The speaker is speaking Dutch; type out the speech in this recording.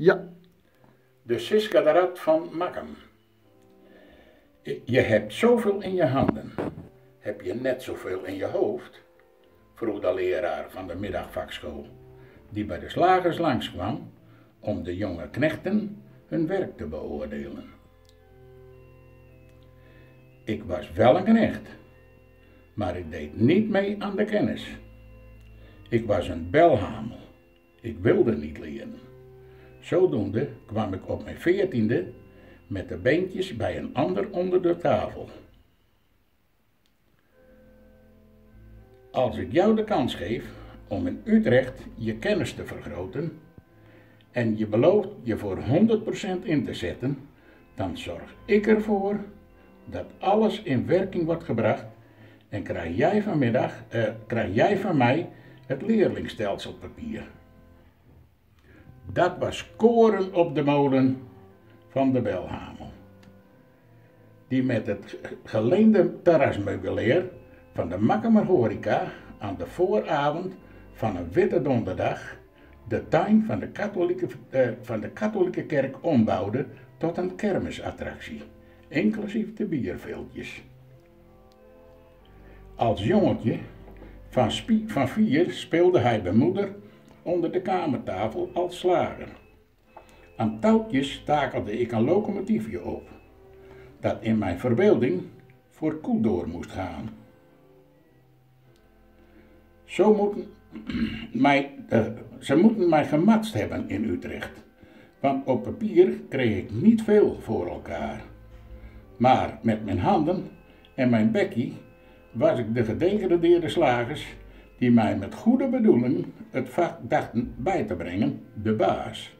Ja, De Siskaderat van Makkum. Je hebt zoveel in je handen. Heb je net zoveel in je hoofd? Vroeg de leraar van de middagvakschool, die bij de slagers langskwam om de jonge knechten hun werk te beoordelen. Ik was wel een knecht, maar ik deed niet mee aan de kennis. Ik was een belhamel. Ik wilde niet leren. Zodoende kwam ik op mijn 14e met de beentjes bij een ander onder de tafel. Als ik jou de kans geef om in Utrecht je kennis te vergroten en je belooft je voor 100% in te zetten, dan zorg ik ervoor dat alles in werking wordt gebracht en krijg jij van mij het leerlingstelselpapier. Dat was koren op de molen van de belhamel, die met het geleende terrasmeubilair van de Makkumer horeca aan de vooravond van een witte donderdag de tuin van de katholieke kerk ombouwde tot een kermisattractie, inclusief de bierveeltjes. Als jongetje van 4 speelde hij bij moeder onder de kamertafel als slager. Aan touwtjes takelde ik een locomotiefje op, dat in mijn verbeelding voor koe door moest gaan. Ze moeten mij gematst hebben in Utrecht, want op papier kreeg ik niet veel voor elkaar. Maar met mijn handen en mijn bekkie was ik de gedegradeerde slagers die mij met goede bedoeling het vak dachten bij te brengen, de baas.